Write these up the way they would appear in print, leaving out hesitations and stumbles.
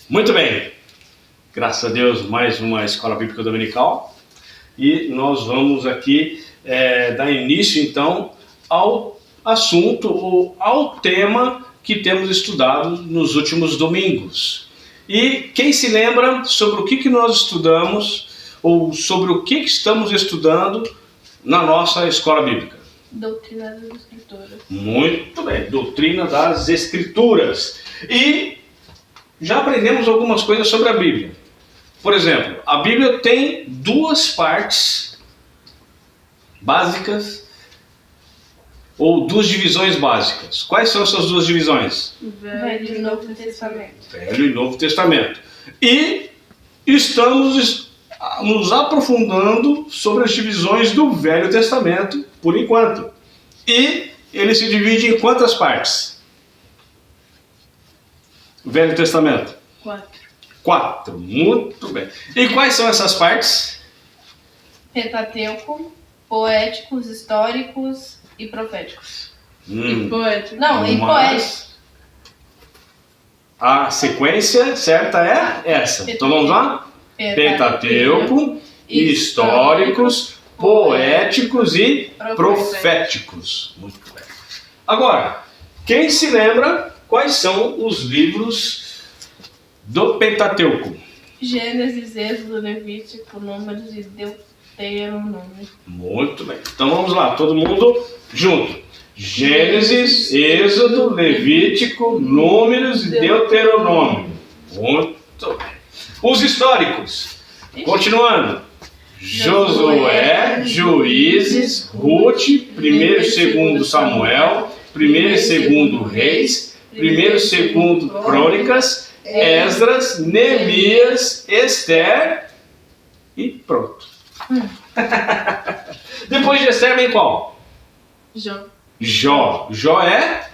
Muito bem, graças a Deus, mais uma Escola Bíblica Dominical. E nós vamos aqui dar início, então, ao assunto ou ao tema que temos estudado nos últimos domingos. E quem se lembra sobre o que nós estudamos ou sobre o que estamos estudando na nossa Escola Bíblica? Doutrina das Escrituras. Muito bem, Doutrina das Escrituras. E já aprendemos algumas coisas sobre a Bíblia. Por exemplo, a Bíblia tem duas partes básicas, ou duas divisões básicas. Quais são essas duas divisões? Velho e Novo Testamento. Velho e Novo Testamento. E estamos nos aprofundando sobre as divisões do Velho Testamento, por enquanto. E ele se divide em quantas partes? Velho Testamento? 4. Muito bem. E quais são essas partes? Pentateuco, poéticos, históricos e proféticos. E poético. Não, e poéticos. A sequência certa é essa. Então vamos lá? Pentateuco, históricos, poéticos e proféticos. Muito bem. Agora, quem se lembra quais são os livros do Pentateuco? Gênesis, Êxodo, Levítico, Números e Deuteronômio. Muito bem. Então vamos lá, todo mundo junto. Gênesis, Êxodo, Levítico, Números e Deuteronômio. Muito bem. Os históricos. Continuando. Josué, Juízes, Ruth, 1º e 2º Samuel, 1º e 2º Reis, 1º e 2º Crônicas, Esdras, Neemias, Esther e pronto. Depois de Esther vem qual? Jó. Jó é?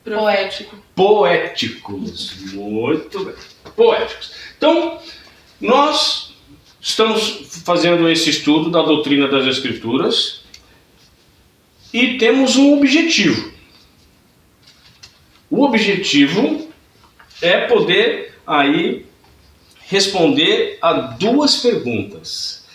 Poético. Poéticos. Muito bem. Poéticos. Então, nós estamos fazendo esse estudo da doutrina das Escrituras e temos um objetivo. O objetivo é poder aí responder a duas perguntas.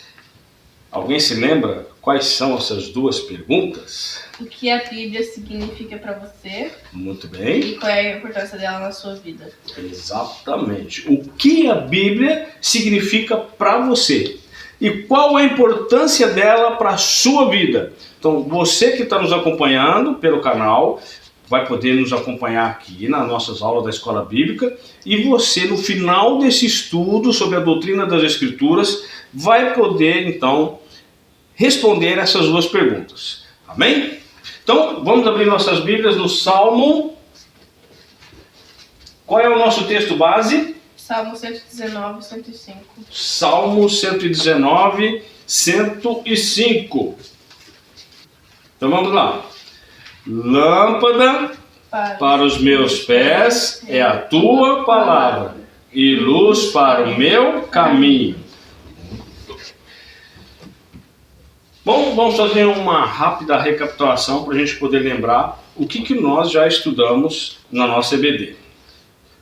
Alguém se lembra quais são essas duas perguntas? O que a Bíblia significa para você? Muito bem. E qual é a importância dela na sua vida? Exatamente. O que a Bíblia significa para você? E qual a importância dela para a sua vida? Então, você que está nos acompanhando pelo canal, vai poder nos acompanhar aqui nas nossas aulas da Escola Bíblica. E você, no final desse estudo sobre a doutrina das Escrituras, vai poder, então, responder essas duas perguntas. Amém? Então, vamos abrir nossas Bíblias no Salmo. Qual é o nosso texto base? Salmo 119, 105. Salmo 119, 105. Então vamos lá. Lâmpada para os meus pés é a tua palavra, e luz para o meu caminho. Bom, vamos fazer uma rápida recapitulação para a gente poder lembrar o que nós já estudamos na nossa EBD.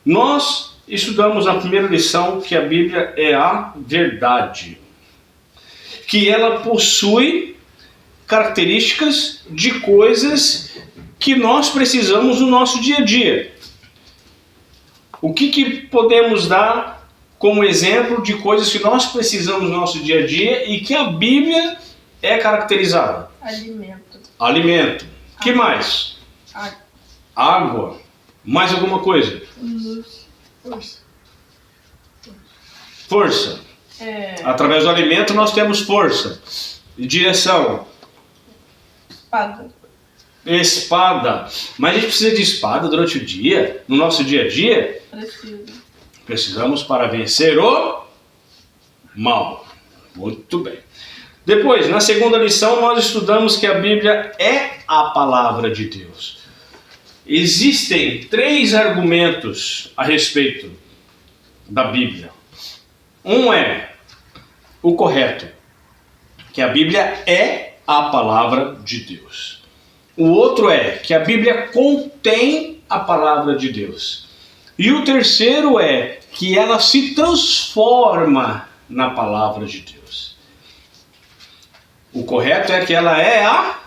Nós estudamos na primeira lição que a Bíblia é a verdade, que ela possui características de coisas que nós precisamos no nosso dia a dia. O que podemos dar como exemplo de coisas que nós precisamos no nosso dia a dia e que a Bíblia é caracterizada? Alimento. Que mais? Água. Mais alguma coisa? Força. Através do alimento nós temos força. E direção. Espada. Mas a gente precisa de espada durante o dia? No nosso dia a dia? Precisamos para vencer o mal. Muito bem. Depois, na segunda lição, nós estudamos que a Bíblia é a palavra de Deus. Existem 3 argumentos a respeito da Bíblia. Um é o correto, que a Bíblia é a palavra de Deus. O outro é que a Bíblia contém a palavra de Deus. E o terceiro é que ela se transforma na palavra de Deus. O correto é que ela é a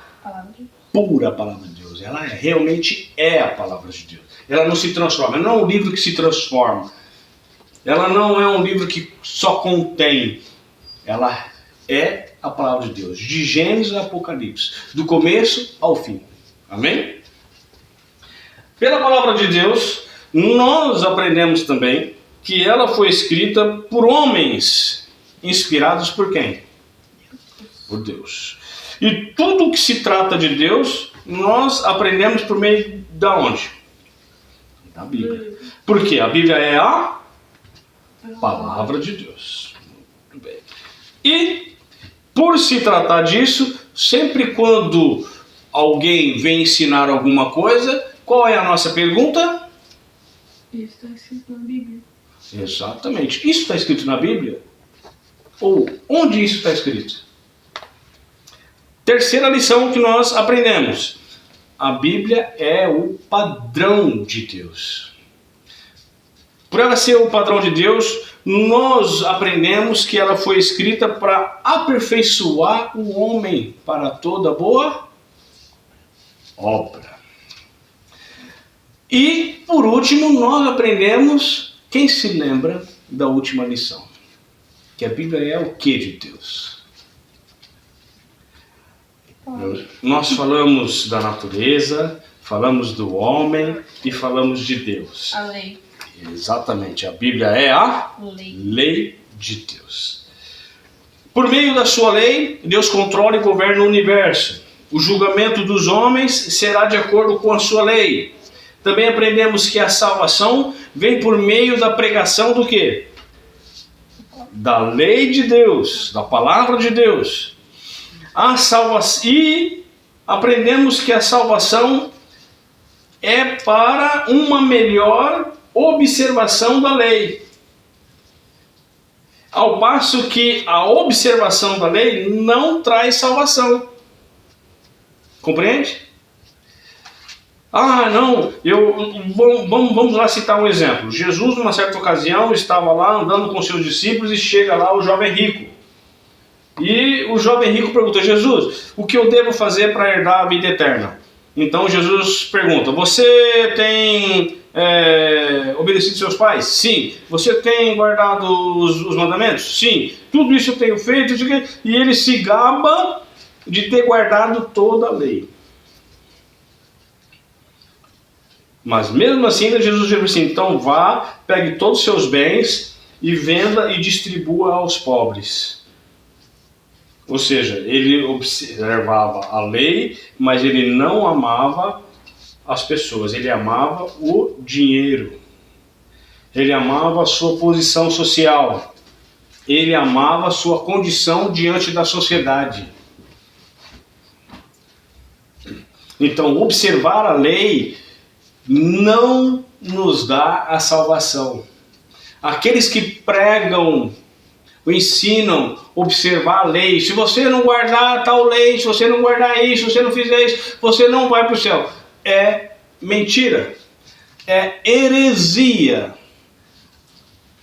pura palavra de Deus. Ela realmente é a palavra de Deus. Ela não se transforma. Ela não é um livro que se transforma. Ela não é um livro que só contém. Ela é a palavra de Deus. De Gênesis a Apocalipse. Do começo ao fim. Amém? Pela palavra de Deus, nós aprendemos também que ela foi escrita por homens inspirados por quem? Por Deus. E tudo que se trata de Deus, nós aprendemos por meio da onde? Da Bíblia. Por quê? A Bíblia é a palavra de Deus. Muito bem. E, por se tratar disso, sempre quando alguém vem ensinar alguma coisa, qual é a nossa pergunta? Isso está escrito na Bíblia. Exatamente. Isso está escrito na Bíblia? Ou onde isso está escrito? Terceira lição que nós aprendemos. A Bíblia é o padrão de Deus. Por ela ser o padrão de Deus, nós aprendemos que ela foi escrita para aperfeiçoar o homem para toda boa obra. E, por último, nós aprendemos, quem se lembra da última lição? Que a Bíblia é o que de Deus? Nós falamos da natureza, falamos do homem e falamos de Deus. A lei. Exatamente, a Bíblia é a lei de Deus. Por meio da sua lei, Deus controla e governa o universo. O julgamento dos homens será de acordo com a sua lei. Também aprendemos que a salvação vem por meio da pregação do quê? Da lei de Deus, da palavra de Deus. E aprendemos que a salvação é para uma melhor observação da lei. Ao passo que a observação da lei não traz salvação. Compreende? Não, vamos lá citar um exemplo. Jesus, numa certa ocasião, estava lá andando com seus discípulos e chega lá o jovem rico. E o jovem rico pergunta: Jesus, o que eu devo fazer para herdar a vida eterna? Então Jesus pergunta: você tem obedecido seus pais? Sim. Você tem guardado os mandamentos? Sim. Tudo isso eu tenho feito. E ele se gaba de ter guardado toda a lei. Mas mesmo assim, Jesus diz assim: então vá, pegue todos os seus bens e venda e distribua aos pobres. Ou seja, ele observava a lei, mas ele não amava as pessoas. Ele amava o dinheiro. Ele amava a sua posição social. Ele amava a sua condição diante da sociedade. Então, observar a lei não nos dá a salvação. Aqueles que pregam, ensinam observar a lei. Se você não guardar tal lei, se você não guardar isso, se você não fizer isso, você não vai para o céu. É mentira. É heresia.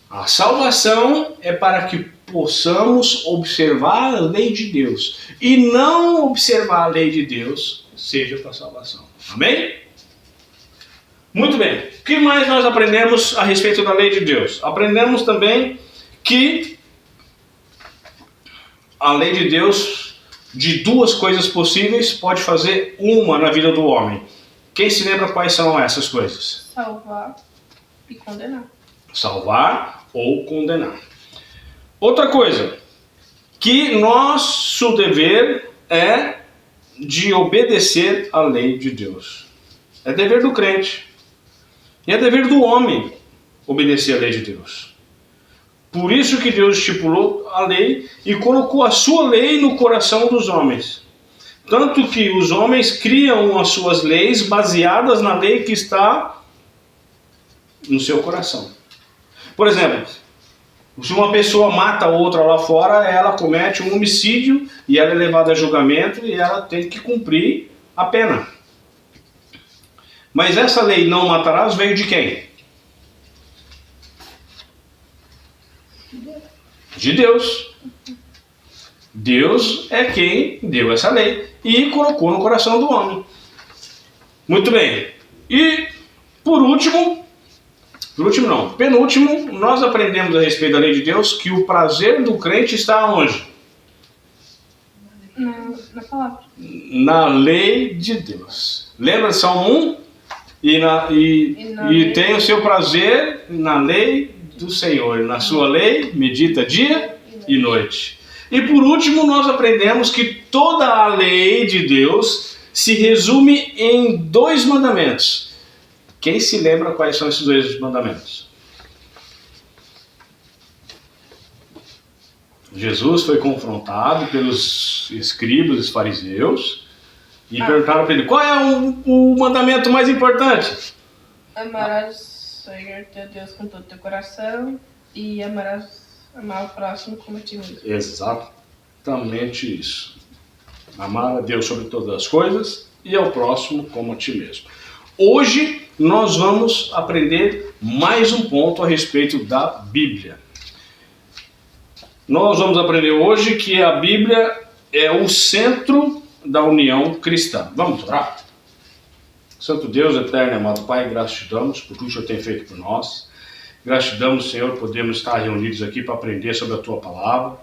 A salvação é para que possamos observar a lei de Deus. E não observar a lei de Deus seja para a salvação. Amém? Muito bem. O que mais nós aprendemos a respeito da lei de Deus? Aprendemos também que a lei de Deus, de duas coisas possíveis, pode fazer uma na vida do homem. Quem se lembra quais são essas coisas? Salvar e condenar. Salvar ou condenar. Outra coisa, que nosso dever é de obedecer à lei de Deus. É dever do crente. E é dever do homem obedecer à lei de Deus. Por isso que Deus estipulou a lei e colocou a sua lei no coração dos homens. Tanto que os homens criam as suas leis baseadas na lei que está no seu coração. Por exemplo, se uma pessoa mata outra lá fora, ela comete um homicídio e ela é levada a julgamento e ela tem que cumprir a pena. Mas essa lei não matarás veio de quem? De Deus. Deus é quem deu essa lei e colocou no coração do homem. Muito bem. E penúltimo, nós aprendemos a respeito da lei de Deus que o prazer do crente está onde? Na palavra. Na lei de Deus. Lembra de Salmo 1? E tem o seu prazer na lei do Senhor. Na sua lei, medita dia e noite. E por último, nós aprendemos que toda a lei de Deus se resume em 2 mandamentos. Quem se lembra quais são esses 2 mandamentos? Jesus foi confrontado pelos escribas e fariseus e perguntaram para ele, qual é o mandamento mais importante? Amarás o Senhor teu Deus com todo o teu coração e amar o próximo como a ti mesmo. Exatamente isso. Amar a Deus sobre todas as coisas e ao próximo como a ti mesmo. Hoje nós vamos aprender mais um ponto a respeito da Bíblia. Nós vamos aprender hoje que a Bíblia é o centro da união cristã. Vamos orar? Santo Deus, eterno e amado Pai, graças te damos por tudo que o Senhor tem feito por nós. Graças te damos, Senhor, podemos estar reunidos aqui para aprender sobre a Tua Palavra.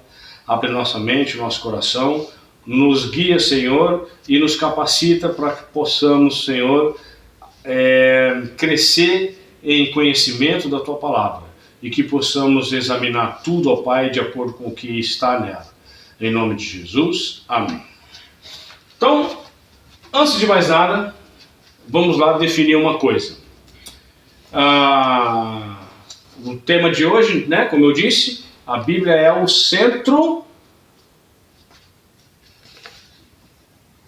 Abre nossa mente, nosso coração, nos guia, Senhor, e nos capacita para que possamos, Senhor, crescer em conhecimento da Tua Palavra e que possamos examinar tudo, ó Pai, de acordo com o que está nela. Em nome de Jesus, amém. Então, antes de mais nada, vamos lá definir uma coisa. O tema de hoje, né, como eu disse, a Bíblia é o centro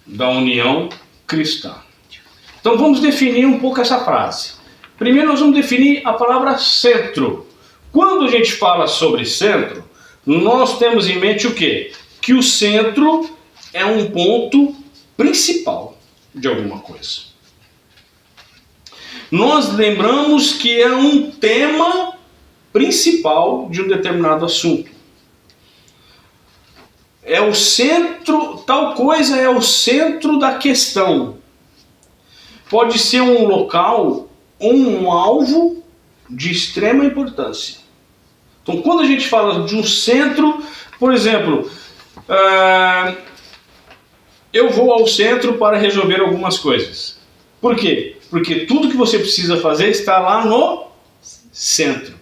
da união cristã. Então vamos definir um pouco essa frase. Primeiro nós vamos definir a palavra centro. Quando a gente fala sobre centro, nós temos em mente o quê? Que o centro é um ponto principal de alguma coisa. Nós lembramos que é um tema principal de um determinado assunto. É o centro, tal coisa é o centro da questão. Pode ser um local ou um alvo de extrema importância. Então, quando a gente fala de um centro, por exemplo, eu vou ao centro para resolver algumas coisas. Por quê? Porque tudo que você precisa fazer está lá no centro.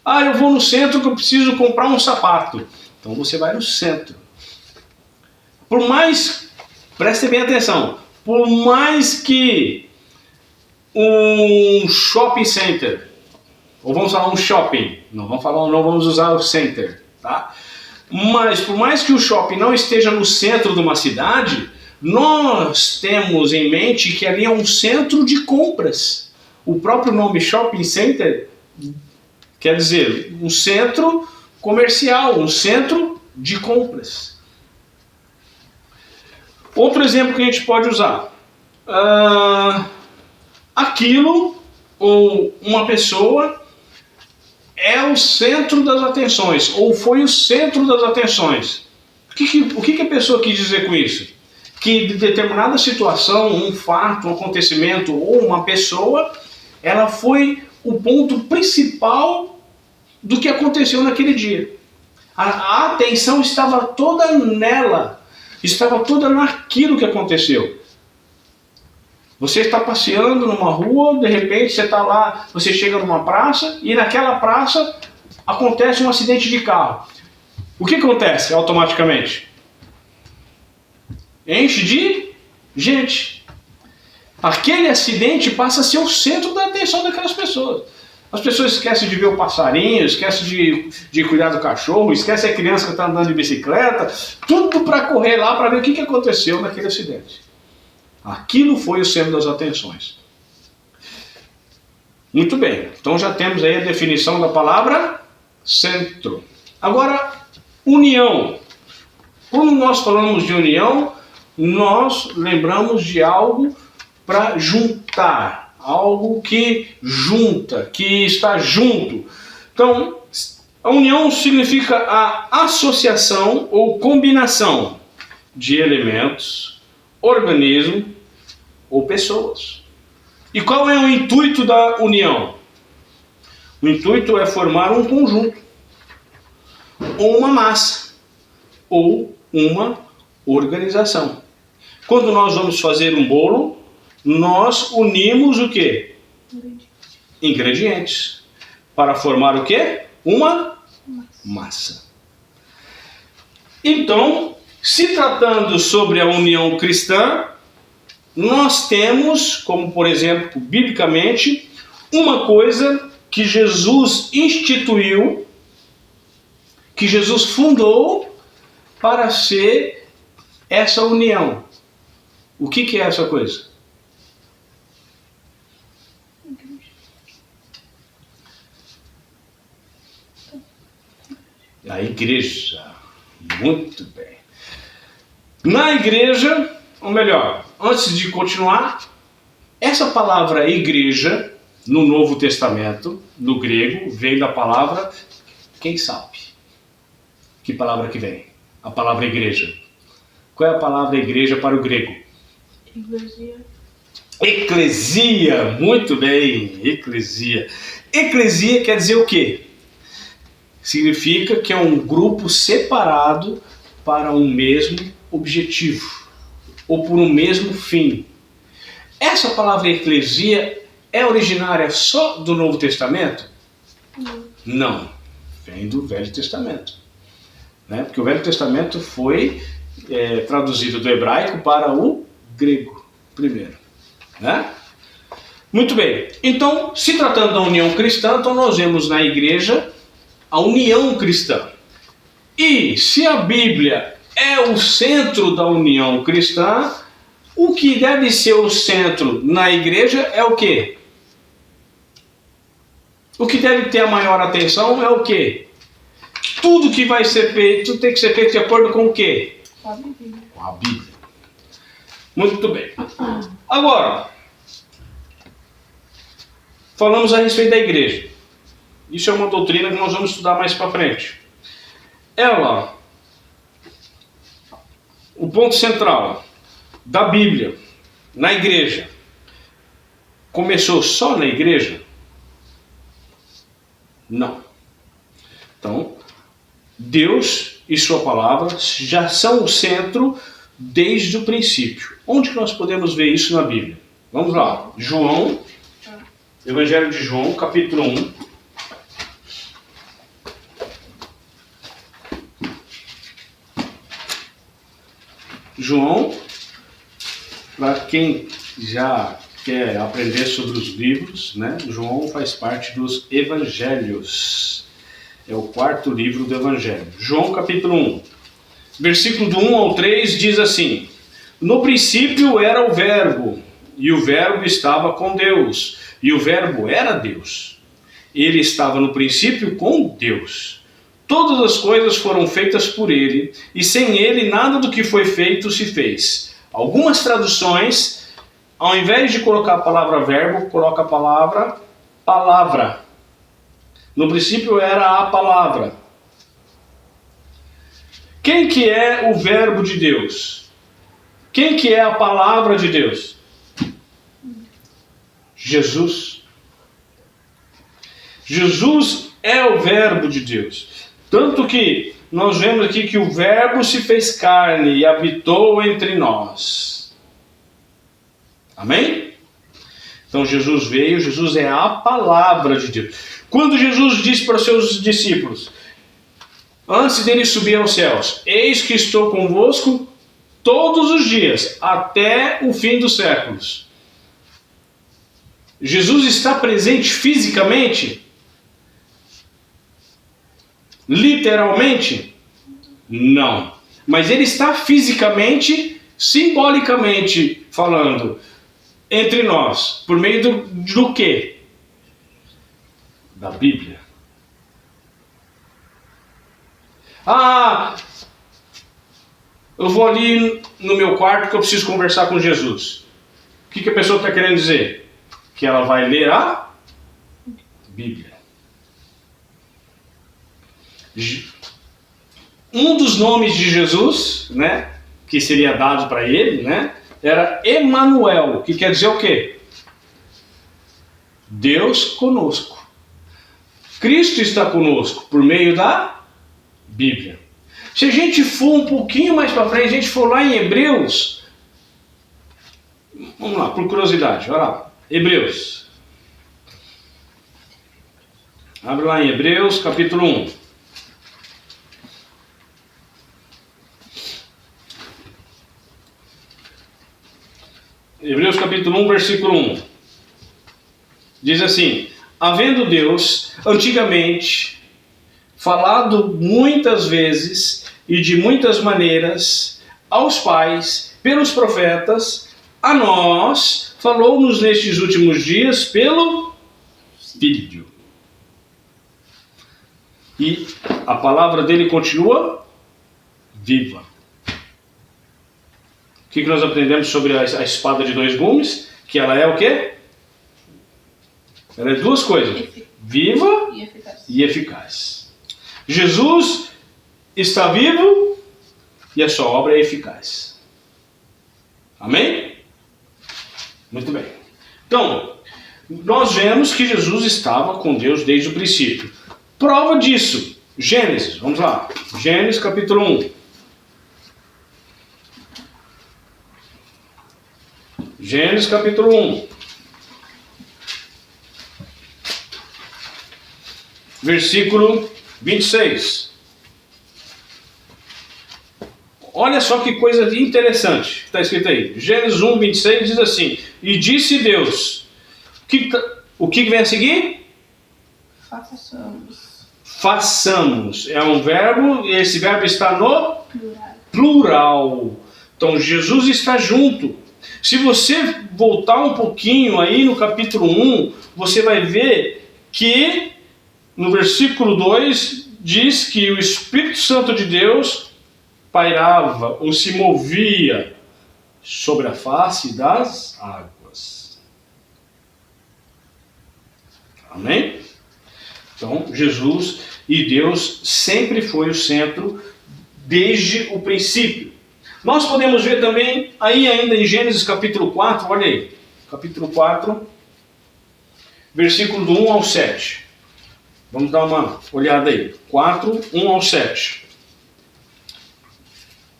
Eu vou no centro que eu preciso comprar um sapato. Então você vai no centro. Preste bem atenção, por mais que um shopping center, ou vamos falar um shopping, não vamos usar o center, tá? Mas por mais que o shopping não esteja no centro de uma cidade, nós temos em mente que ali é um centro de compras. O próprio nome shopping center quer dizer um centro comercial, um centro de compras. Outro exemplo que a gente pode usar. Aquilo ou uma pessoa é o centro das atenções, ou foi o centro das atenções. O que a pessoa quis dizer com isso? Que de determinada situação, um fato, um acontecimento ou uma pessoa, ela foi o ponto principal do que aconteceu naquele dia. A atenção estava toda nela, estava toda naquilo que aconteceu. Você está passeando numa rua, de repente você está lá, você chega numa praça e naquela praça acontece um acidente de carro. O que acontece automaticamente? Enche de gente. Aquele acidente passa a ser o centro da atenção daquelas pessoas. As pessoas esquecem de ver o passarinho, esquecem de cuidar do cachorro, esquecem a criança que está andando de bicicleta, tudo para correr lá para ver o que aconteceu naquele acidente. Aquilo foi o centro das atenções. Muito bem, então já temos aí a definição da palavra centro. Agora, união. Quando nós falamos de união, nós lembramos de algo para juntar, algo que junta, que está junto. Então, A união significa a associação ou combinação de elementos, organismos ou pessoas. E qual é o intuito da união? O intuito é formar um conjunto, ou uma massa, ou uma organização. Quando nós vamos fazer um bolo, nós unimos o quê? Ingredientes. Para formar o quê? Uma massa. Então, se tratando sobre a união cristã, nós temos, como por exemplo, biblicamente, uma coisa que Jesus instituiu, que Jesus fundou para ser essa união. O que é essa coisa? A igreja. Muito bem. Na igreja, ou melhor, antes de continuar, essa palavra igreja, no Novo Testamento, no grego, vem da palavra, quem sabe? Que palavra que vem? A palavra igreja. Qual é a palavra igreja para o grego? Eclesia. Eclesia, muito bem, eclesia. Eclesia quer dizer o quê? Significa que é um grupo separado para um mesmo objetivo, ou por um mesmo fim. Essa palavra eclesia é originária só do Novo Testamento? Não, vem do Velho Testamento. Né? Porque o Velho Testamento foi traduzido do hebraico para o grego primeiro. Né? Muito bem, então, se tratando da união cristã, então nós vemos na igreja a união cristã. E se a Bíblia é o centro da união cristã, o que deve ser o centro na igreja é o quê? O que deve ter a maior atenção é o quê? Tudo que vai ser feito tem que ser feito de acordo com o quê? Com a Bíblia. Com a Bíblia. Muito bem. Agora, falamos a respeito da igreja. Isso é uma doutrina que nós vamos estudar mais para frente. Ela, o ponto central da Bíblia na igreja, começou só na igreja? Não. Então, Deus e sua palavra já são o centro desde o princípio. Onde que nós podemos ver isso na Bíblia? Vamos lá. João, Evangelho de João, capítulo 1. João, para quem já quer aprender sobre os livros, né? João faz parte dos Evangelhos. É o quarto livro do Evangelho. João capítulo 1, versículo do 1 ao 3 diz assim: No princípio era o Verbo, e o Verbo estava com Deus, e o Verbo era Deus. Ele estava no princípio com Deus. Todas as coisas foram feitas por ele, e sem ele nada do que foi feito se fez. Algumas traduções, ao invés de colocar a palavra verbo, coloca a palavra palavra. No princípio era a palavra. Quem que é o verbo de Deus? Quem que é a palavra de Deus? Jesus. Jesus é o verbo de Deus. Tanto que nós vemos aqui que o verbo se fez carne e habitou entre nós. Amém? Então Jesus veio, Jesus é a palavra de Deus. Quando Jesus disse para os seus discípulos, antes dele subir aos céus, eis que estou convosco todos os dias, até o fim dos séculos. Jesus está presente fisicamente? Literalmente? Não. Mas ele está fisicamente, simbolicamente falando, entre nós. Por meio do quê? Da Bíblia. Ah, eu vou ali no meu quarto que eu preciso conversar com Jesus. O que a pessoa está querendo dizer? Que ela vai ler a Bíblia. Um dos nomes de Jesus, né, que seria dado para ele, né, era Emanuel, que quer dizer o quê? Deus conosco. Cristo está conosco por meio da Bíblia. Se a gente for um pouquinho mais para frente, a gente for lá em Hebreus, vamos lá, por curiosidade, olha lá, Hebreus. Abre lá em Hebreus, capítulo 1. Hebreus, capítulo 1, versículo 1. Diz assim: havendo Deus, antigamente, falado muitas vezes e de muitas maneiras aos pais, pelos profetas, a nós, falou-nos nestes últimos dias pelo Filho. E a palavra dele continua viva. O que nós aprendemos sobre a espada de dois gumes? Que ela é o quê? Ela é duas coisas: viva e eficaz. Jesus está vivo e a sua obra é eficaz. Amém? Muito bem. Então, nós vemos que Jesus estava com Deus desde o princípio. Prova disso, Gênesis, vamos lá. Gênesis capítulo 1. Gênesis capítulo 1. Versículo 26. Olha só que coisa interessante que está escrito aí. Gênesis 1, 26 diz assim: e disse Deus. O que vem a seguir? Façamos. É um verbo, e esse verbo está no plural. Então Jesus está junto. Se você voltar um pouquinho aí no capítulo 1, você vai ver que no versículo 2 diz que o Espírito Santo de Deus pairava ou se movia sobre a face das águas. Amém? Então, Jesus e Deus sempre foi o centro desde o princípio. Nós podemos ver também aí ainda em Gênesis capítulo 4, olha aí, capítulo 4, versículo do 1 ao 7. Vamos dar uma olhada aí. 4, 1 ao 7.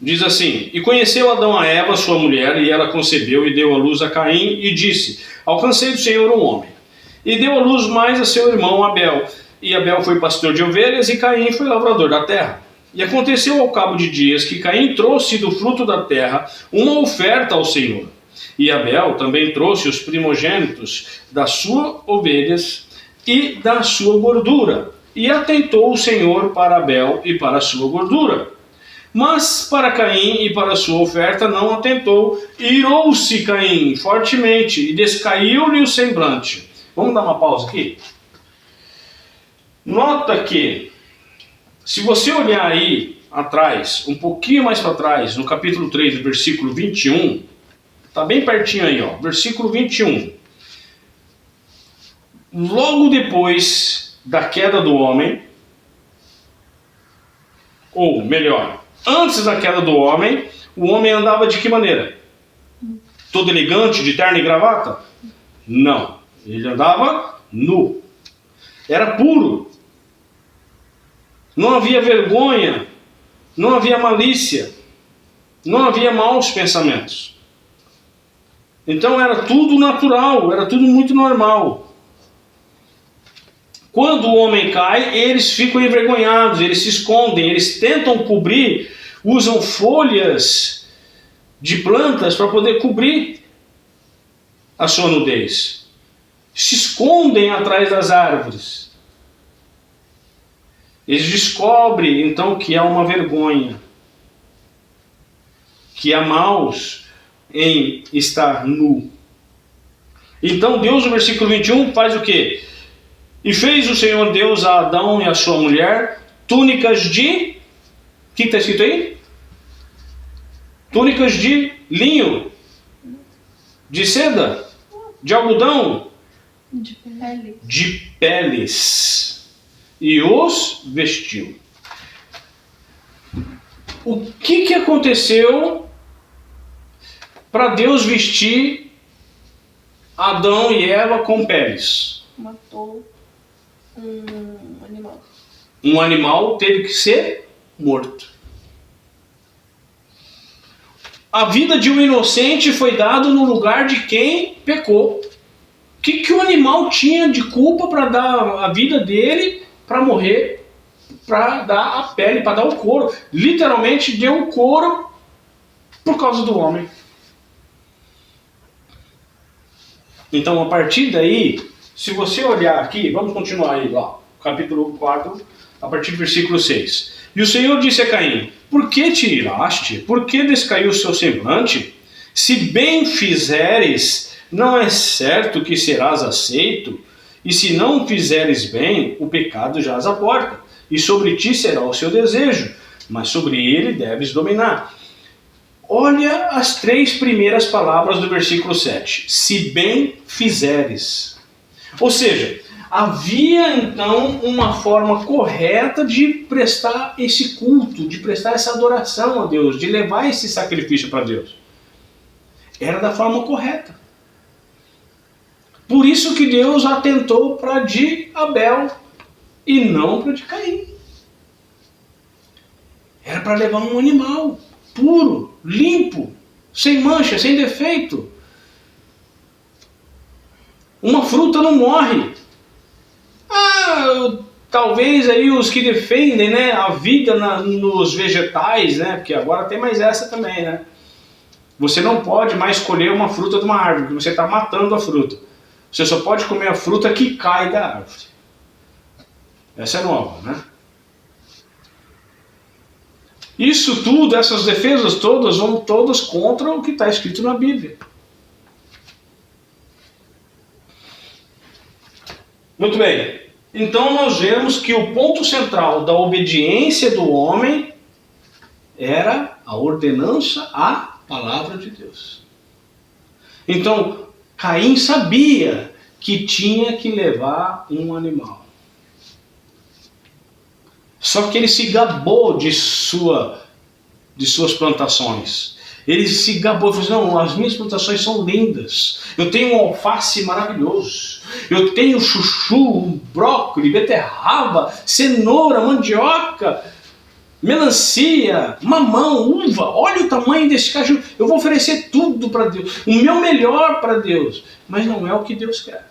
Diz assim: e conheceu Adão a Eva, sua mulher, e ela concebeu e deu à luz a Caim, e disse: alcancei do Senhor um homem. E deu à luz mais a seu irmão Abel. E Abel foi pastor de ovelhas, e Caim foi lavrador da terra. E aconteceu ao cabo de dias que Caim trouxe do fruto da terra uma oferta ao Senhor. E Abel também trouxe os primogênitos das suas ovelhas e da sua gordura. E atentou o Senhor para Abel e para a sua gordura. Mas para Caim e para a sua oferta não atentou. Irou-se Caim fortemente e descaiu-lhe o semblante. Vamos dar uma pausa aqui? Nota que, se você olhar aí atrás, um pouquinho mais para trás, no capítulo 3, versículo 21, está bem pertinho aí, ó, versículo 21. Logo depois da queda do homem, ou melhor, antes da queda do homem, o homem andava de que maneira? Todo elegante, de terno e gravata? Não, ele andava nu. Era puro. Não havia vergonha, não havia malícia, não havia maus pensamentos. Então era tudo natural, era tudo muito normal. Quando o homem cai, eles ficam envergonhados, eles se escondem, eles tentam cobrir, usam folhas de plantas para poder cobrir a sua nudez. Se escondem atrás das árvores. Eles descobrem então que há uma vergonha, que há maus em estar nu. Então Deus, no versículo 21, faz o quê? E fez o Senhor Deus a Adão e a sua mulher túnicas de... O que está escrito aí? Túnicas de linho, de seda, de algodão, de peles. de peles. E os vestiu. O que aconteceu para Deus vestir Adão e Eva com peles? Matou um animal. Um animal teve que ser morto. A vida de um inocente foi dada no lugar de quem pecou. O que o animal tinha de culpa para dar a vida dele, para morrer, para dar a pele, para dar o couro? Literalmente deu o couro por causa do homem. Então, a partir daí, se você olhar aqui, vamos continuar aí, ó, capítulo 4, a partir do versículo 6. E o Senhor disse a Caim: por que te iraste? Por que descaiu o seu semblante? Se bem fizeres, não é certo que serás aceito? E se não fizeres bem, o pecado jaz à porta, e sobre ti será o seu desejo, mas sobre ele deves dominar. Olha as 3 primeiras palavras do versículo 7. Se bem fizeres. Ou seja, havia então uma forma correta de prestar esse culto, de prestar essa adoração a Deus, de levar esse sacrifício para Deus. Era da forma correta. Por isso que Deus atentou para de Abel e não para de Caim. Era para levar um animal puro, limpo, sem mancha, sem defeito. Uma fruta não morre. Talvez aí os que defendem, né, a vida nos vegetais, né, porque agora tem mais essa também, né? Você não pode mais colher uma fruta de uma árvore, porque você está matando a fruta. Você só pode comer a fruta que cai da árvore. Essa é nova, né? Isso tudo, essas defesas todas, vão todas contra o que está escrito na Bíblia. Muito bem. Então nós vemos que o ponto central da obediência do homem era a ordenança à palavra de Deus. Então, Caim sabia que tinha que levar um animal. Só que ele se gabou de suas plantações. Ele se gabou e falou assim: não, as minhas plantações são lindas. Eu tenho um alface maravilhoso. Eu tenho chuchu, brócolis, beterraba, cenoura, mandioca, melancia, mamão, uva. Olha o tamanho desse caju. Eu vou oferecer tudo para Deus. O meu melhor para Deus. Mas não é o que Deus quer.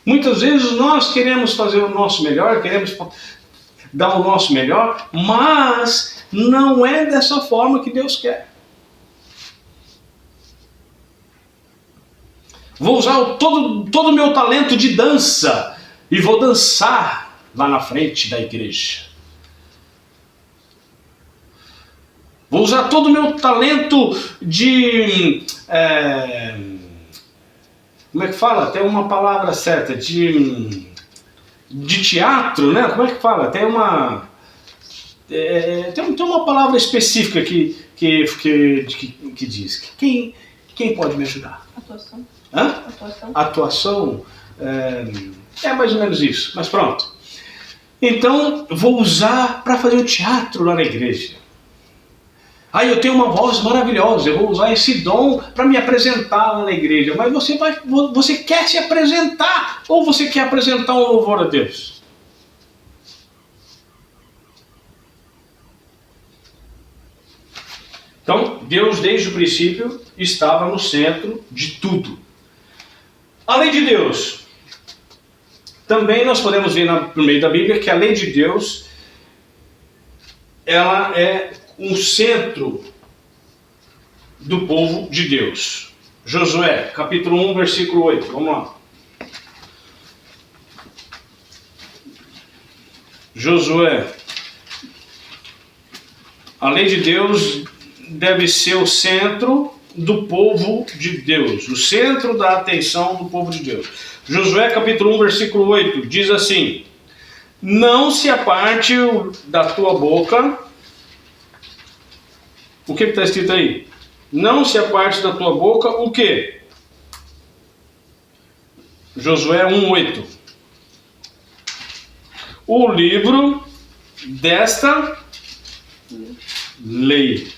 Muitas vezes nós queremos fazer o nosso melhor, queremos dar o nosso melhor, mas não é dessa forma que Deus quer. Vou usar todo o meu talento de dança e vou dançar lá na frente da igreja. Vou usar todo o meu talento de... como é que fala? Tem uma palavra certa. De teatro, né? Como é que fala? Tem uma palavra específica que diz. Quem pode me ajudar? Atuação. Hã? Atuação. É mais ou menos isso, mas pronto. Então, vou usar para fazer o teatro lá na igreja. Eu tenho uma voz maravilhosa, eu vou usar esse dom para me apresentar lá na igreja. Mas você quer se apresentar ou você quer apresentar um louvor a Deus? Então, Deus desde o princípio estava no centro de tudo. A lei de Deus. Também nós podemos ver no meio da Bíblia que a lei de Deus, ela é um centro do povo de Deus. Josué, capítulo 1, versículo 8. Vamos lá. Josué. A lei de Deus deve ser o centro do povo de Deus, o centro da atenção do povo de Deus. Josué capítulo 1, versículo 8, diz assim: não se aparte da tua boca. O que está escrito aí? Não se aparte da tua boca o quê? Josué 1, 8. O livro desta lei.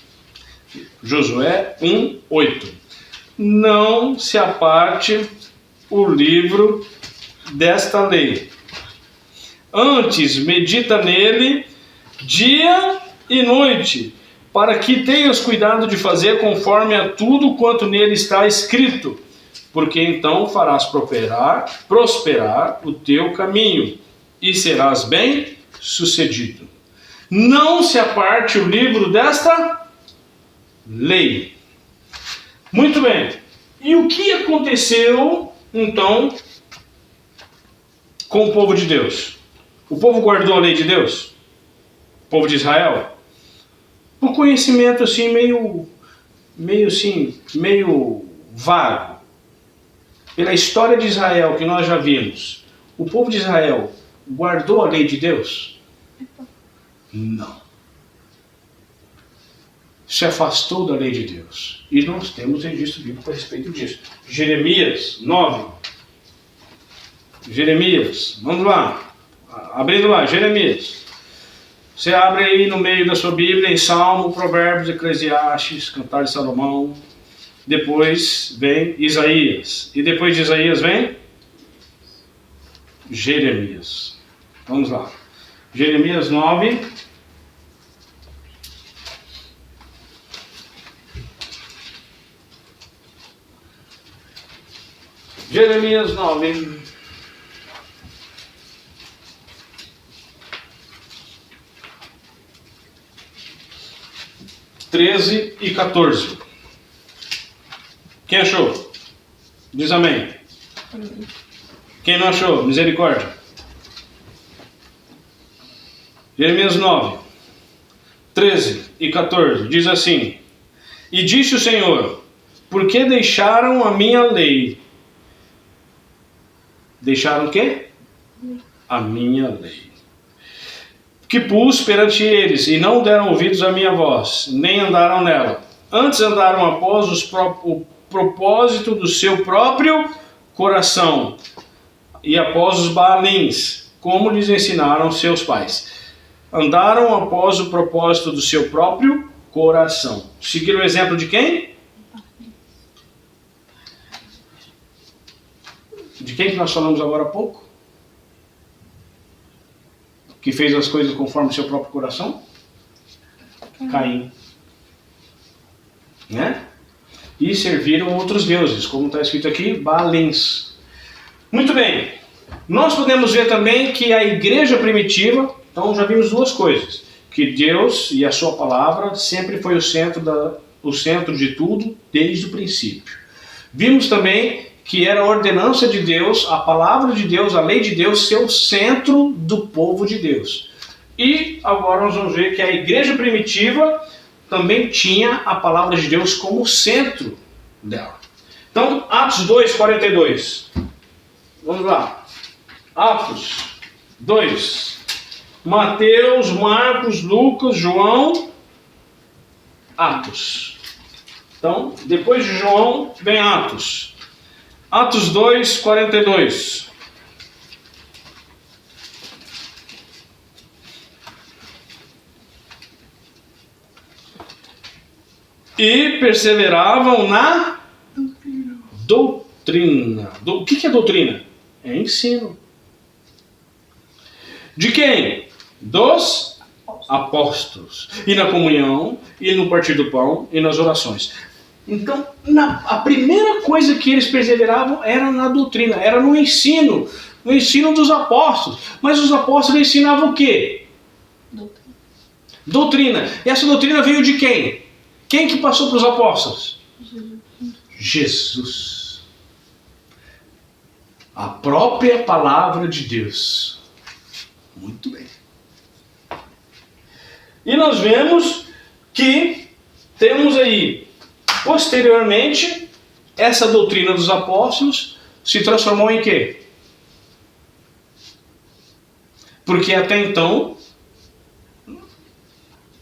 Josué 1:8. Não se aparte o livro desta lei. Antes, medita nele dia e noite, para que tenhas cuidado de fazer conforme a tudo quanto nele está escrito, porque então farás prosperar o teu caminho e serás bem-sucedido. Não se aparte o livro desta lei. Muito bem. E o que aconteceu, então, com o povo de Deus? O povo guardou a lei de Deus? O povo de Israel? Por conhecimento assim, meio vago. Pela história de Israel que nós já vimos, o povo de Israel guardou a lei de Deus? Não. Se afastou da lei de Deus. E nós temos registro bíblico a respeito disso. Jeremias 9. Jeremias, vamos lá. Abrindo lá, Jeremias. Você abre aí no meio da sua Bíblia, em Salmo, Provérbios, Eclesiastes, Cantar de Salomão. Depois vem Isaías. E depois de Isaías vem Jeremias. Vamos lá. Jeremias 9. Jeremias 9. (13 e 14). Quem achou? Diz amém. Quem não achou? Misericórdia. Jeremias 9, 13 e 14. Diz assim: E disse o Senhor: Por que deixaram a minha lei? Deixaram o quê? A minha lei. Que pus perante eles, e não deram ouvidos à minha voz, nem andaram nela. Antes andaram após o propósito do seu próprio coração, e após os Baalins, como lhes ensinaram seus pais. Andaram após o propósito do seu próprio coração. Seguiram o exemplo de quem? De quem que nós falamos agora há pouco? Que fez as coisas conforme o seu próprio coração? Caim. Né? E serviram outros deuses, como está escrito aqui, Baalins. Muito bem. Nós podemos ver também que a igreja primitiva, então já vimos duas coisas. Que Deus e a sua palavra sempre foi o centro de tudo, desde o princípio. Vimos também que era a ordenança de Deus, a palavra de Deus, a lei de Deus, ser o centro do povo de Deus. E agora nós vamos ver que a igreja primitiva também tinha a palavra de Deus como centro dela. Então, Atos 2, 42. Vamos lá. Atos 2. Mateus, Marcos, Lucas, João, Atos. Então, depois de João, vem Atos. Atos 2, 42. E perseveravam na doutrina. O que é doutrina? É ensino. De quem? Dos apóstolos. E na comunhão, e no partir do pão, e nas orações. Então, a primeira coisa que eles perseveravam era na doutrina, era no ensino dos apóstolos. Mas os apóstolos ensinavam o quê? Doutrina. E essa doutrina veio de quem? Quem que passou para os apóstolos? Jesus. A própria palavra de Deus. Muito bem. E nós vemos que temos aí, posteriormente, essa doutrina dos apóstolos se transformou em quê? Porque até então,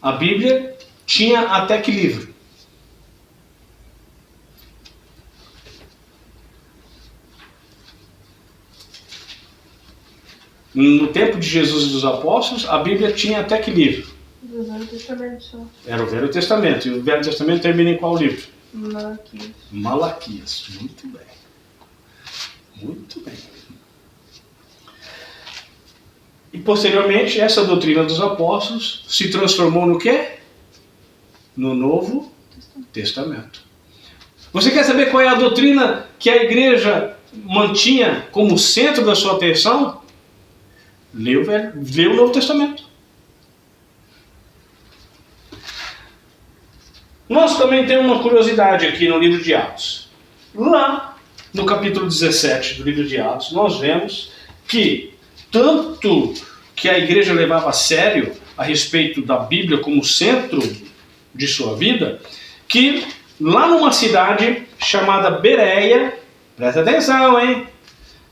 a Bíblia tinha até que livro? No tempo de Jesus e dos apóstolos, a Bíblia tinha até que livro? Velho Testamento só. Era o Velho Testamento. E o Velho Testamento termina em qual livro? Malaquias. Malaquias. Muito bem. Muito bem. E posteriormente, essa doutrina dos apóstolos se transformou no quê? No Novo Testamento. Você quer saber qual é a doutrina que a igreja mantinha como centro da sua atenção? Lê o Novo Testamento. Nós também temos uma curiosidade aqui no livro de Atos. Lá, no capítulo 17 do livro de Atos, nós vemos que tanto que a igreja levava a sério a respeito da Bíblia como centro de sua vida, que lá numa cidade chamada Bereia, presta atenção, hein?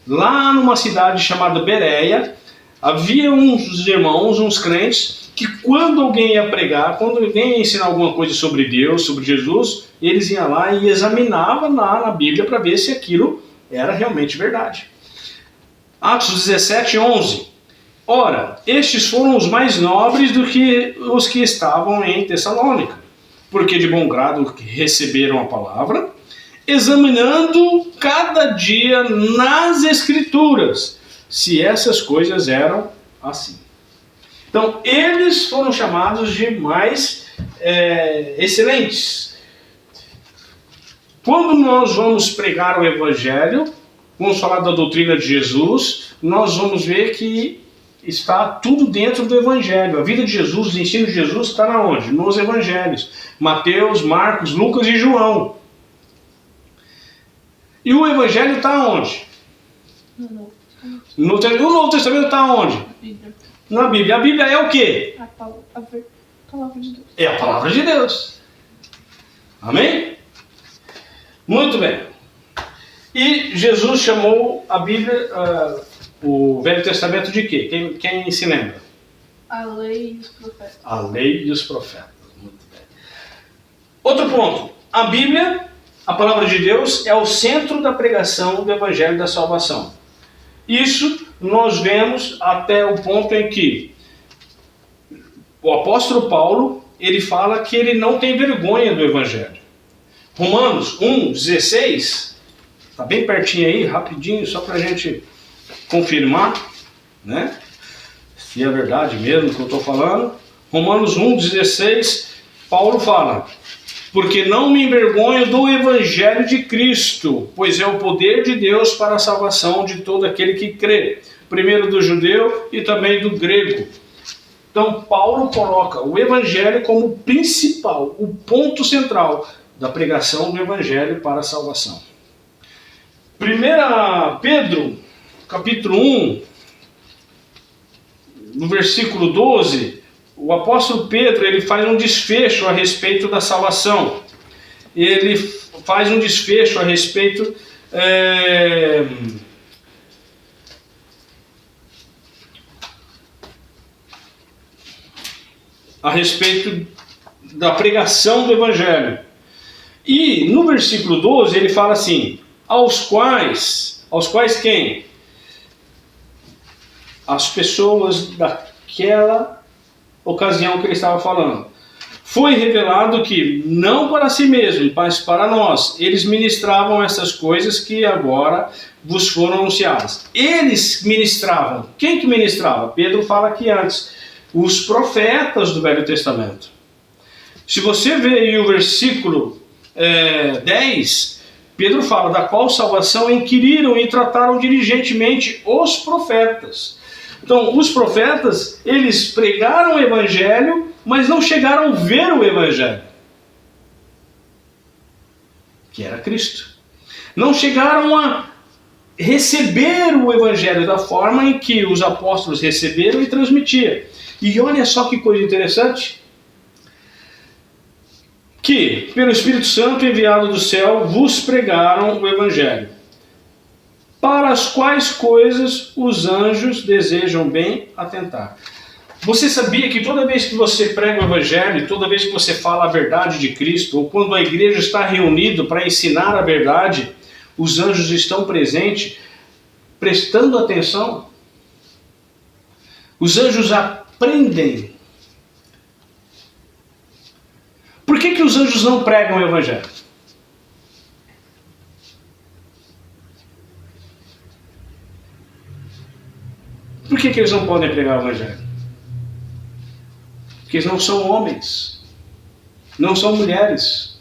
Lá numa cidade chamada Bereia, havia uns irmãos, uns crentes, que quando alguém ia pregar, quando alguém ia ensinar alguma coisa sobre Deus, sobre Jesus, eles iam lá e examinavam lá na Bíblia para ver se aquilo era realmente verdade. Atos 17, 11. Ora, estes foram os mais nobres do que os que estavam em Tessalônica, porque de bom grado receberam a palavra, examinando cada dia nas Escrituras, se essas coisas eram assim. Então, eles foram chamados de mais excelentes. Quando nós vamos pregar o Evangelho, vamos falar da doutrina de Jesus, nós vamos ver que está tudo dentro do Evangelho. A vida de Jesus, o ensino de Jesus está na onde? Nos Evangelhos. Mateus, Marcos, Lucas e João. E o Evangelho está onde? No O Novo Testamento está onde? Bíblia. Na Bíblia. A Bíblia é o quê? A palavra de Deus. É a palavra de Deus. Amém? Muito bem. E Jesus chamou a Bíblia, o Velho Testamento de quê? Quem se lembra? A lei e os profetas. A lei e os profetas. Muito bem. Outro ponto. A Bíblia, a palavra de Deus, é o centro da pregação do Evangelho da Salvação. Isso nós vemos até o ponto em que o apóstolo Paulo, ele fala que ele não tem vergonha do Evangelho. Romanos 1,16, está bem pertinho aí, rapidinho, só para a gente confirmar, né? Se é verdade mesmo que eu estou falando. Romanos 1,16, Paulo fala: porque não me envergonho do Evangelho de Cristo, pois é o poder de Deus para a salvação de todo aquele que crê, primeiro do judeu e também do grego. Então Paulo coloca o Evangelho como principal, o ponto central da pregação do Evangelho para a salvação. 1 Pedro, capítulo 1, no versículo 12, o apóstolo Pedro ele faz um desfecho a respeito da salvação. Ele faz um desfecho a respeito da pregação do Evangelho. E no versículo 12 ele fala assim: aos quais quem? As pessoas daquela ocasião que ele estava falando. Foi revelado que, não para si mesmo, mas para nós, eles ministravam essas coisas que agora vos foram anunciadas. Eles ministravam. Quem que ministrava? Pedro fala aqui antes. Os profetas do Velho Testamento. Se você vê aí o versículo 10, Pedro fala: da qual salvação inquiriram e trataram diligentemente os profetas. Então, os profetas, eles pregaram o Evangelho, mas não chegaram a ver o Evangelho, que era Cristo. Não chegaram a receber o Evangelho da forma em que os apóstolos receberam e transmitiram. E olha só que coisa interessante, que pelo Espírito Santo enviado do céu vos pregaram o Evangelho, para as quais coisas os anjos desejam bem atentar. Você sabia que toda vez que você prega o Evangelho, toda vez que você fala a verdade de Cristo, ou quando a igreja está reunida para ensinar a verdade, os anjos estão presentes, prestando atenção? Os anjos aprendem Por que os anjos não pregam o evangelho? Por que eles não podem pregar o evangelho? Porque eles não são homens, não são mulheres,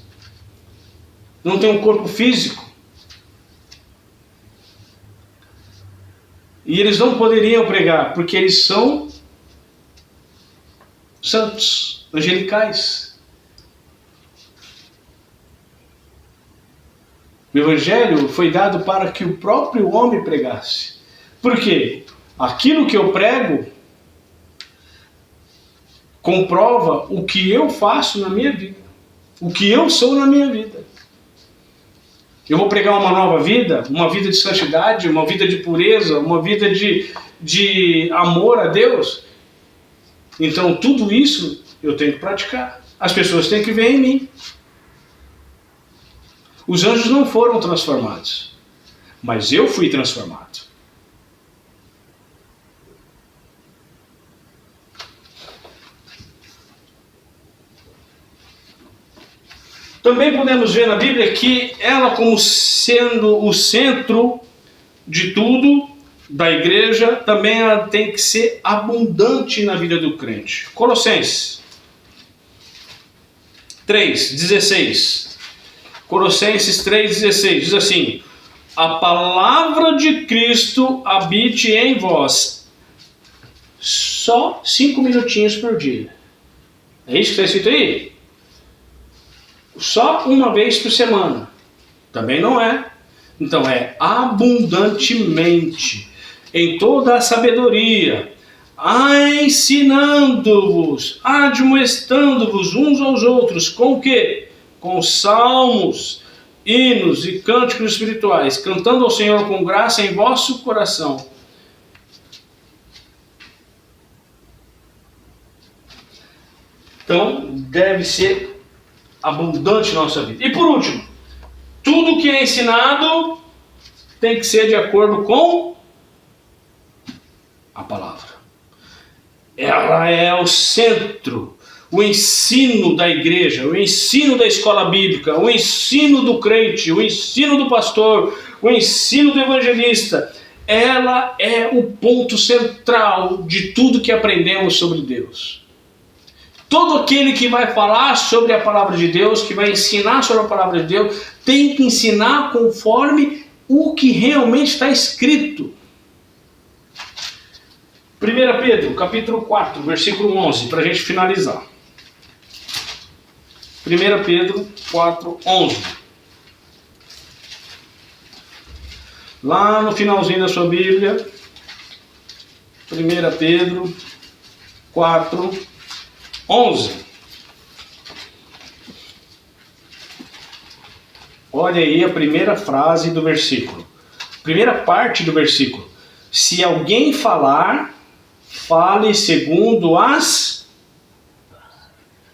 não têm um corpo físico. E eles não poderiam pregar, porque eles são santos, angelicais. O evangelho foi dado para que o próprio homem pregasse. Por quê? Aquilo que eu prego comprova o que eu faço na minha vida, o que eu sou na minha vida. Eu vou pregar uma nova vida, uma vida de santidade, uma vida de pureza, uma vida de amor a Deus. Então tudo isso eu tenho que praticar. As pessoas têm que ver em mim. Os anjos não foram transformados, mas eu fui transformado. Também podemos ver na Bíblia que ela, como sendo o centro de tudo, da igreja, também ela tem que ser abundante na vida do crente. Colossenses 3:16. Colossenses 3:16 diz assim: a palavra de Cristo habite em vós. Só 5 minutinhos por dia. É isso que está escrito aí? Só uma vez por semana. Também não é. Então é abundantemente, em toda a sabedoria, ensinando-vos, admoestando-vos uns aos outros, com o quê? Com salmos, hinos e cânticos espirituais, cantando ao Senhor com graça em vosso coração. Então, deve ser abundante na nossa vida. E por último, tudo que é ensinado tem que ser de acordo com a palavra. Ela é o centro, o ensino da igreja, o ensino da escola bíblica, o ensino do crente, o ensino do pastor, o ensino do evangelista. Ela é o ponto central de tudo que aprendemos sobre Deus. Todo aquele que vai falar sobre a palavra de Deus, que vai ensinar sobre a palavra de Deus, tem que ensinar conforme o que realmente está escrito. 1 Pedro, capítulo 4, versículo 11, para a gente finalizar. 1 Pedro 4, 11. Lá no finalzinho da sua Bíblia, 1 Pedro 4, 11. Olha aí a primeira frase do versículo. Primeira parte do versículo. Se alguém falar, fale segundo as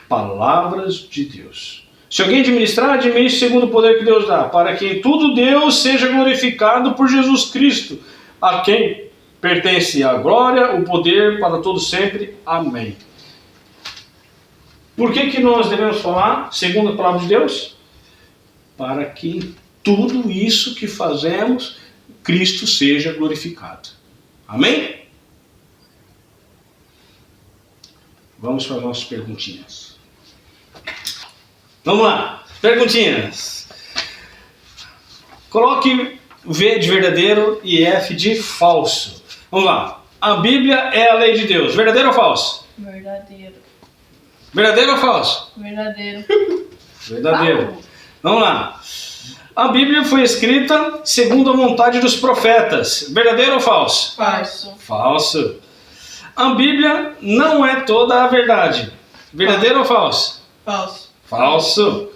palavras de Deus. Se alguém administrar, administre segundo o poder que Deus dá, para que em tudo Deus seja glorificado por Jesus Cristo, a quem pertence a glória, o poder para todos sempre. Amém. Por que nós devemos falar segundo a palavra de Deus? Para que tudo isso que fazemos, Cristo seja glorificado. Amém? Vamos para as nossas perguntinhas. Vamos lá, perguntinhas. Coloque V de verdadeiro e F de falso. Vamos lá. A Bíblia é a lei de Deus. Verdadeiro ou falso? Verdadeiro. Verdadeiro ou falso? Verdadeiro. Verdadeiro. Vamos lá. A Bíblia foi escrita segundo a vontade dos profetas. Verdadeiro ou falso? Falso. Falso. A Bíblia não é toda a verdade. Verdadeiro ou falso? Falso. Falso.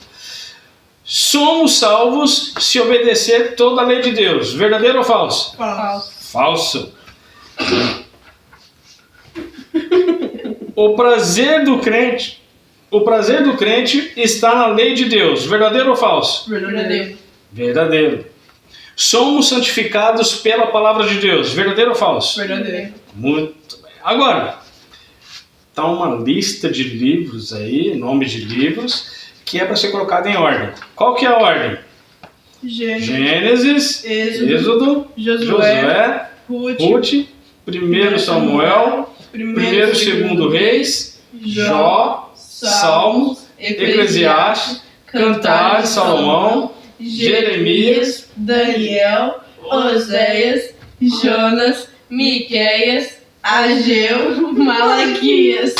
Somos salvos se obedecer toda a lei de Deus. Verdadeiro ou falso? Falso. Falso. O prazer do crente está na lei de Deus. Verdadeiro ou falso? Verdadeiro. Verdadeiro. Somos santificados pela palavra de Deus. Verdadeiro ou falso? Verdadeiro. Muito bem. Agora, está uma lista de livros aí, nome de livros, que é para ser colocada em ordem. Qual que é a ordem? Gênesis, Êxodo, Josué, Ruth, 1 Samuel, 1º e 2º Reis, Jó, Salmos, Eclesiastes, Cantares, Salomão, Jeremias, Daniel, Oséias, Jonas, Miqueias, Ageu, Malaquias.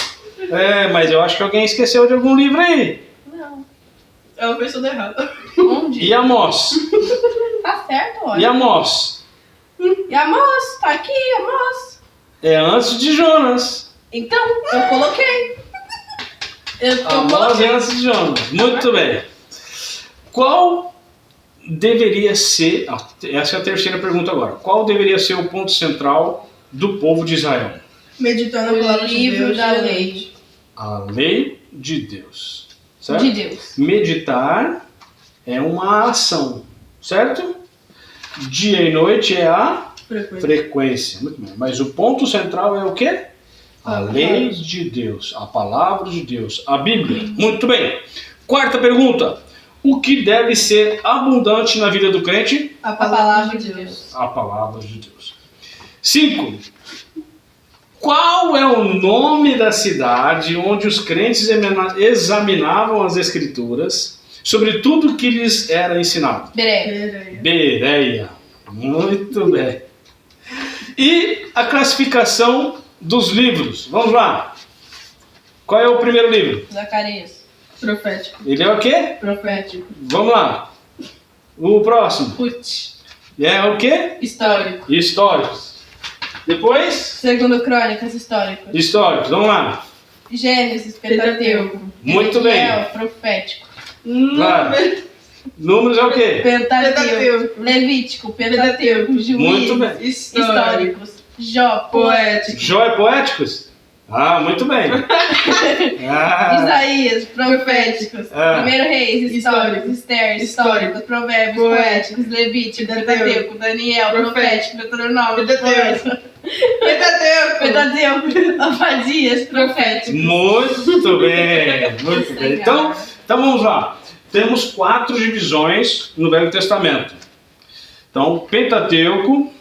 Mas eu acho que alguém esqueceu de algum livro aí. Não. É uma pessoa errada. Onde? E Amós? Tá certo, olha. E Amós? E Amós, tá aqui, Amós. É antes de Jonas. Então, eu coloquei. Amós é antes de Jonas. Muito bem. Qual deveria ser... Essa é a terceira pergunta agora. Qual deveria ser o ponto central do povo de Israel? Meditar na palavra de Deus, da lei. A lei de Deus. Certo? De Deus. Meditar é uma ação, certo? Dia e noite é a frequência. Muito bem. Mas o ponto central é o quê? A lei de Deus, a palavra de Deus, a Bíblia. Muito bem. Quarta pergunta. O que deve ser abundante na vida do crente? A palavra de Deus. A palavra de Deus. 5. Qual é o nome da cidade onde os crentes examinavam as Escrituras sobre tudo que lhes era ensinado? Bereia. Muito bem. E a classificação dos livros. Vamos lá. Qual é o primeiro livro? Zacarias. Profético. Ele é o quê? Profético. Vamos lá. O próximo. Ruth. É o quê? Histórico. Históricos. Depois? Segundo Crônicas, históricos. Históricos. Vamos lá. Gênesis, Pentateuco. Muito bem. Profético. Claro. Números é o quê? Pentateuco. Levítico, Pentateuco. Muito bem. Históricos. Jó, poético. Jó é poéticos? Muito bem. Isaías, proféticos. Primeiro Reis, históricos. Esther, históricos. Provérbios, poéticos. Levítico, Pentateuco. Daniel, profético. Deuteronômio, poético. Pentateuco. Obadias, profético. Muito bem. Muito bem. Então vamos lá. Temos 4 divisões no Velho Testamento. Então, Pentateuco,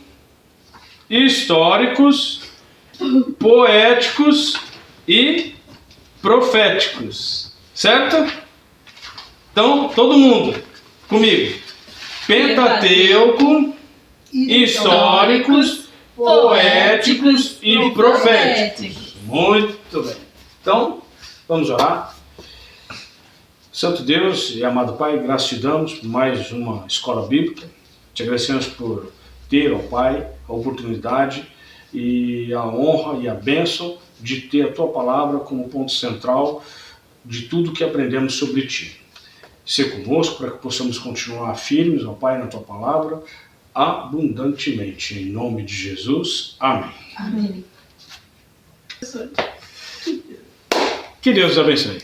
históricos, poéticos e proféticos. Certo? Então, todo mundo comigo. Pentateuco, históricos, poéticos e proféticos. Muito bem. Então, vamos orar. Santo Deus e amado Pai, graças te damos por mais uma escola bíblica. Te agradecemos por ter, ó Pai, a oportunidade e a honra e a bênção de ter a Tua palavra como ponto central de tudo que aprendemos sobre Ti. Ser conosco para que possamos continuar firmes, ó Pai, na Tua palavra, abundantemente. Em nome de Jesus. Amém. Amém. Que Deus os abençoe.